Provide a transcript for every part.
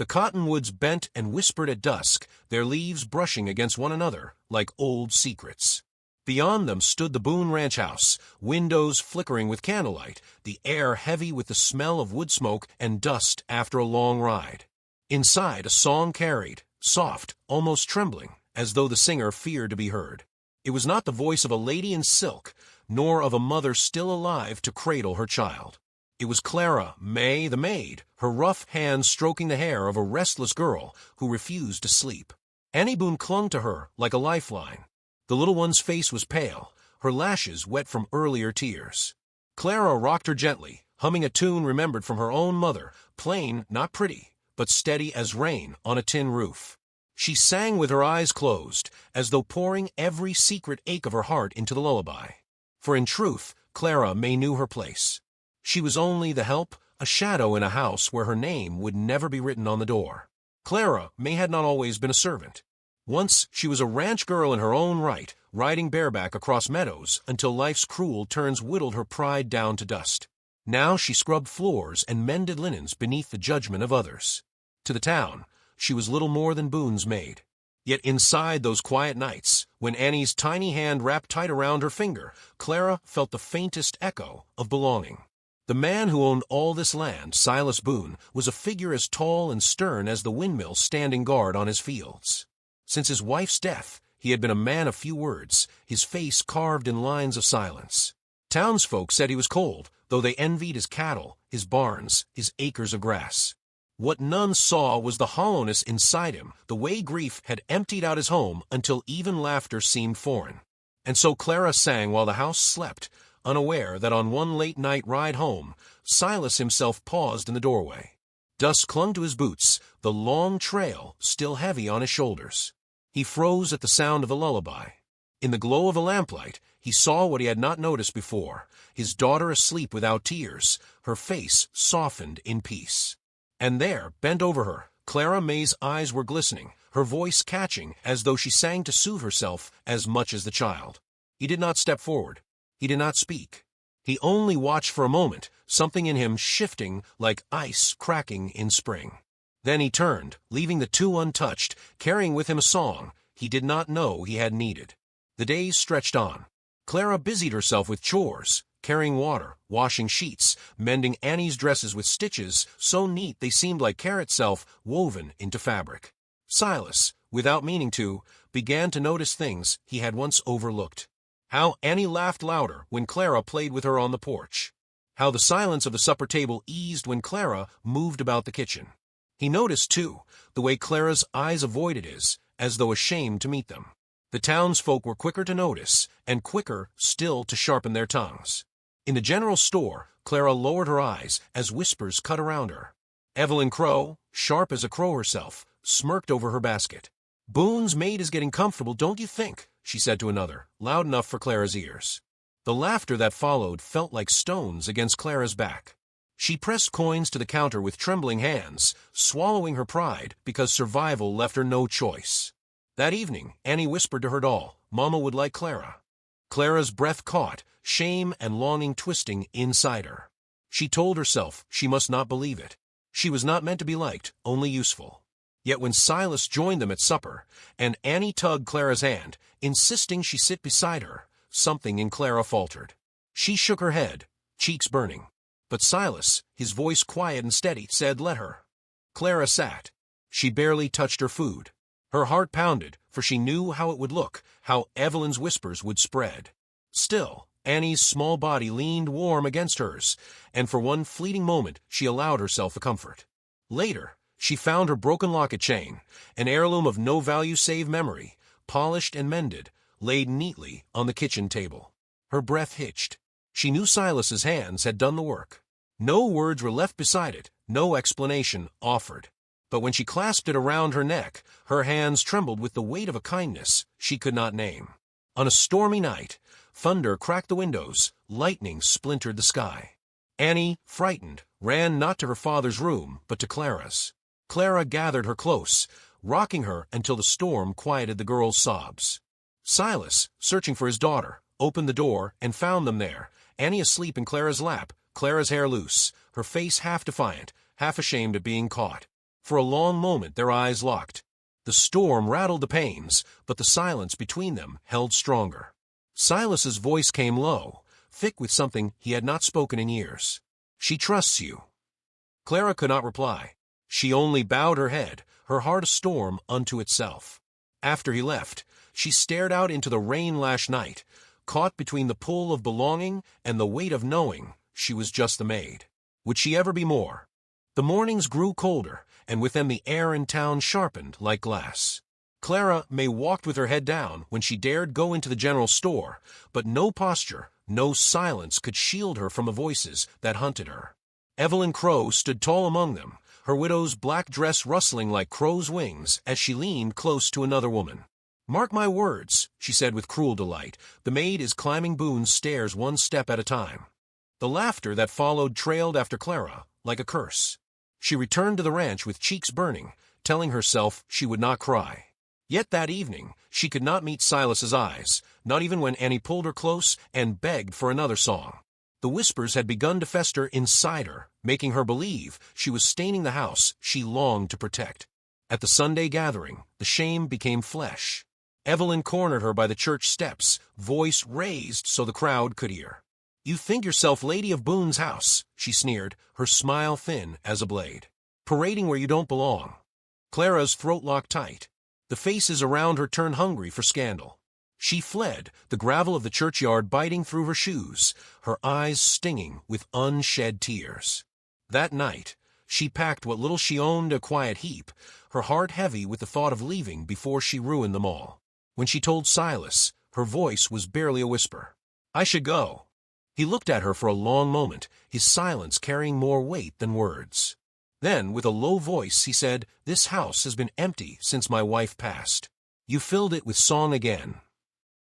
The cottonwoods bent and whispered at dusk, their leaves brushing against one another like old secrets. Beyond them stood the Boone ranch house, windows flickering with candlelight, the air heavy with the smell of wood smoke and dust after a long ride. Inside, a song carried, soft, almost trembling, as though the singer feared to be heard. It was not the voice of a lady in silk, nor of a mother still alive to cradle her child. It was Clara, May, the maid, her rough hands stroking the hair of a restless girl who refused to sleep. Annie Boone clung to her like a lifeline. The little one's face was pale, her lashes wet from earlier tears. Clara rocked her gently, humming a tune remembered from her own mother, plain, not pretty, but steady as rain on a tin roof. She sang with her eyes closed, as though pouring every secret ache of her heart into the lullaby. For in truth, Clara May knew her place. She was only the help, a shadow in a house where her name would never be written on the door. Clara May had not always been a servant. Once she was a ranch girl in her own right, riding bareback across meadows until life's cruel turns whittled her pride down to dust. Now she scrubbed floors and mended linens beneath the judgment of others. To the town, she was little more than Boone's maid. Yet inside those quiet nights, when Annie's tiny hand wrapped tight around her finger, Clara felt the faintest echo of belonging. The man who owned all this land, Silas Boone, was a figure as tall and stern as the windmill standing guard on his fields. Since his wife's death, he had been a man of few words, his face carved in lines of silence. Townsfolk said he was cold, though they envied his cattle, his barns, his acres of grass. What none saw was the hollowness inside him, the way grief had emptied out his home until even laughter seemed foreign. And so Clara sang while the house slept, unaware that on one late night ride home, Silas himself paused in the doorway. Dust clung to his boots, the long trail still heavy on his shoulders. He froze at the sound of the lullaby. In the glow of a lamplight, he saw what he had not noticed before, his daughter asleep without tears, her face softened in peace. And there, bent over her, Clara May's eyes were glistening, her voice catching as though she sang to soothe herself as much as the child. He did not step forward. He did not speak. He only watched for a moment, something in him shifting like ice cracking in spring. Then he turned, leaving the two untouched, carrying with him a song he did not know he had needed. The days stretched on. Clara busied herself with chores, carrying water, washing sheets, mending Annie's dresses with stitches so neat they seemed like care itself woven into fabric. Silas, without meaning to, began to notice things he had once overlooked. How Annie laughed louder when Clara played with her on the porch. How the silence of the supper table eased when Clara moved about the kitchen. He noticed, too, the way Clara's eyes avoided his, as though ashamed to meet them. The townsfolk were quicker to notice, and quicker still to sharpen their tongues. In the general store, Clara lowered her eyes as whispers cut around her. Evelyn Crow, sharp as a crow herself, smirked over her basket. "Boone's maid is getting comfortable, don't you think?" she said to another, loud enough for Clara's ears. The laughter that followed felt like stones against Clara's back. She pressed coins to the counter with trembling hands, swallowing her pride because survival left her no choice. That evening, Annie whispered to her doll, "Mama would like Clara." Clara's breath caught, shame and longing twisting inside her. She told herself she must not believe it. She was not meant to be liked, only useful. Yet when Silas joined them at supper, and Annie tugged Clara's hand, insisting she sit beside her, something in Clara faltered. She shook her head, cheeks burning. But Silas, his voice quiet and steady, said, "Let her." Clara sat. She barely touched her food. Her heart pounded, for she knew how it would look, how Evelyn's whispers would spread. Still, Annie's small body leaned warm against hers, and for one fleeting moment she allowed herself a comfort. Later, she found her broken locket chain, an heirloom of no value save memory, polished and mended, laid neatly on the kitchen table. Her breath hitched. She knew Silas's hands had done the work. No words were left beside it, no explanation offered. But when she clasped it around her neck, her hands trembled with the weight of a kindness she could not name. On a stormy night, thunder cracked the windows, lightning splintered the sky. Annie, frightened, ran not to her father's room, but to Clara's. Clara gathered her close, rocking her until the storm quieted the girl's sobs. Silas, searching for his daughter, opened the door and found them there, Annie asleep in Clara's lap, Clara's hair loose, her face half defiant, half ashamed of being caught. For a long moment their eyes locked. The storm rattled the panes, but the silence between them held stronger. Silas's voice came low, thick with something he had not spoken in years. "She trusts you." Clara could not reply. She only bowed her head, her heart a storm unto itself. After he left, she stared out into the rain-lashed night, caught between the pull of belonging and the weight of knowing she was just the maid. Would she ever be more? The mornings grew colder, and with them the air in town sharpened like glass. Clara may walked with her head down when she dared go into the general store, but no posture, no silence could shield her from the voices that hunted her. Evelyn Crow stood tall among them, her widow's black dress rustling like crow's wings as she leaned close to another woman. "Mark my words," she said with cruel delight, "the maid is climbing Boone's stairs one step at a time." The laughter that followed trailed after Clara like a curse. She returned to the ranch with cheeks burning, telling herself she would not cry. Yet that evening she could not meet Silas's eyes, not even when Annie pulled her close and begged for another song. The whispers had begun to fester inside her, making her believe she was staining the house she longed to protect. At the Sunday gathering, the shame became flesh. Evelyn cornered her by the church steps, voice raised so the crowd could hear. "You think yourself lady of Boone's house," she sneered, her smile thin as a blade. "Parading where you don't belong." Clara's throat locked tight. The faces around her turned hungry for scandal. She fled, the gravel of the churchyard biting through her shoes, her eyes stinging with unshed tears. That night, she packed what little she owned a quiet heap, her heart heavy with the thought of leaving before she ruined them all. When she told Silas, her voice was barely a whisper. "I should go." He looked at her for a long moment, his silence carrying more weight than words. Then, with a low voice, he said, "This house has been empty since my wife passed. You filled it with song again."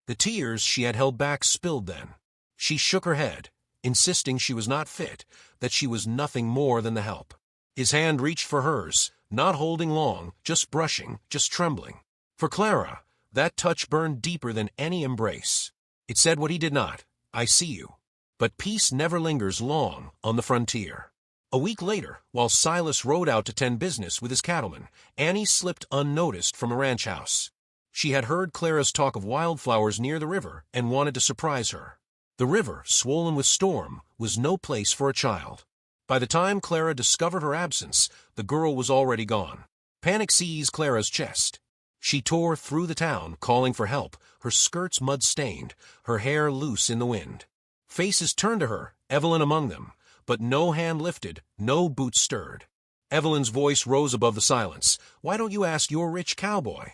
The tears she had held back spilled then. She shook her head, insisting she was not fit, that she was nothing more than the help. His hand reached for hers, not holding long, just brushing, just trembling. For Clara, that touch burned deeper than any embrace. It said what he did not, "I see you." But peace never lingers long on the frontier. A week later, while Silas rode out to tend business with his cattlemen, Annie slipped unnoticed from a ranch house. She had heard Clara's talk of wildflowers near the river and wanted to surprise her. The river, swollen with storm, was no place for a child. By the time Clara discovered her absence, the girl was already gone. Panic seized Clara's chest. She tore through the town, calling for help, her skirts mud-stained, her hair loose in the wind. Faces turned to her, Evelyn among them, but no hand lifted, no boot stirred. Evelyn's voice rose above the silence. "Why don't you ask your rich cowboy?"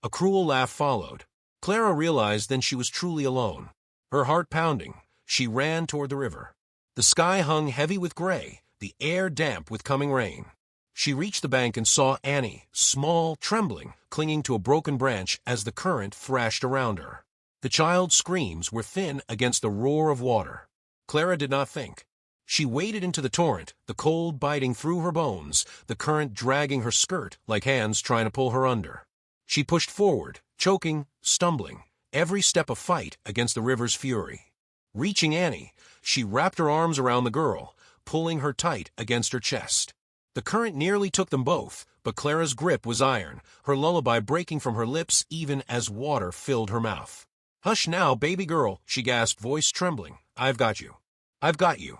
A cruel laugh followed. Clara realized then she was truly alone. Her heart pounding, she ran toward the river. The sky hung heavy with gray, the air damp with coming rain. She reached the bank and saw Annie, small, trembling, clinging to a broken branch as the current thrashed around her. The child's screams were thin against the roar of water. Clara did not think. She waded into the torrent, the cold biting through her bones, the current dragging her skirt like hands trying to pull her under. She pushed forward, choking, stumbling, every step a fight against the river's fury. Reaching Annie, she wrapped her arms around the girl, pulling her tight against her chest. The current nearly took them both, but Clara's grip was iron, her lullaby breaking from her lips even as water filled her mouth. "Hush now, baby girl," she gasped, voice trembling. "I've got you. I've got you."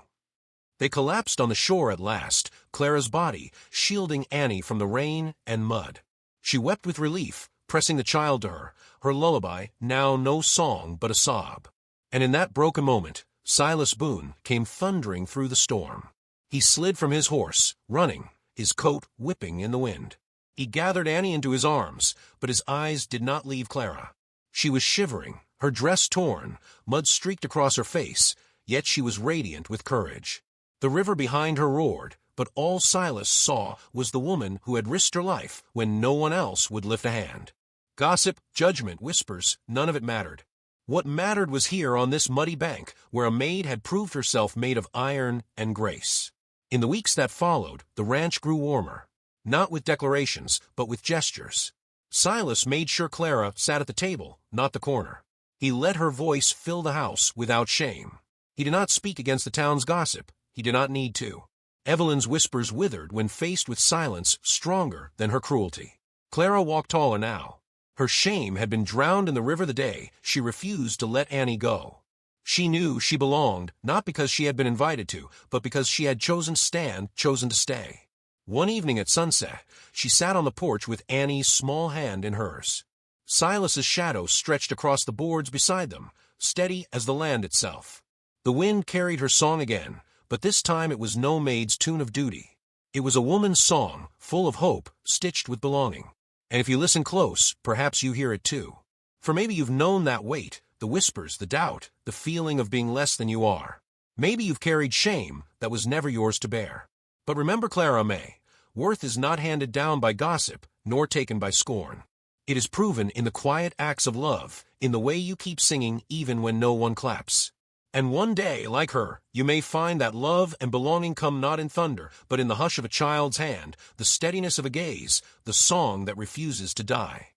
They collapsed on the shore at last, Clara's body shielding Annie from the rain and mud. She wept with relief, pressing the child to her, her lullaby now no song but a sob. And in that broken moment, Silas Boone came thundering through the storm. He slid from his horse, running, his coat whipping in the wind. He gathered Annie into his arms, but his eyes did not leave Clara. She was shivering, her dress torn, mud streaked across her face, yet she was radiant with courage. The river behind her roared, but all Silas saw was the woman who had risked her life when no one else would lift a hand. Gossip, judgment, whispers, none of it mattered. What mattered was here on this muddy bank, where a maid had proved herself made of iron and grace. In the weeks that followed, the ranch grew warmer, not with declarations, but with gestures. Silas made sure Clara sat at the table, not the corner. He let her voice fill the house without shame. He did not speak against the town's gossip. He did not need to. Evelyn's whispers withered when faced with silence stronger than her cruelty. Clara walked taller now. Her shame had been drowned in the river the day she refused to let Annie go. She knew she belonged, not because she had been invited to, but because she had chosen to stay. One evening at sunset, she sat on the porch with Annie's small hand in hers. Silas's shadow stretched across the boards beside them, steady as the land itself. The wind carried her song again, but this time it was no maid's tune of duty. It was a woman's song, full of hope, stitched with belonging. And if you listen close, perhaps you hear it too. For maybe you've known that weight, the whispers, the doubt, the feeling of being less than you are. Maybe you've carried shame that was never yours to bear. But remember, Clara May, worth is not handed down by gossip, nor taken by scorn. It is proven in the quiet acts of love, in the way you keep singing even when no one claps. And one day, like her, you may find that love and belonging come not in thunder, but in the hush of a child's hand, the steadiness of a gaze, the song that refuses to die.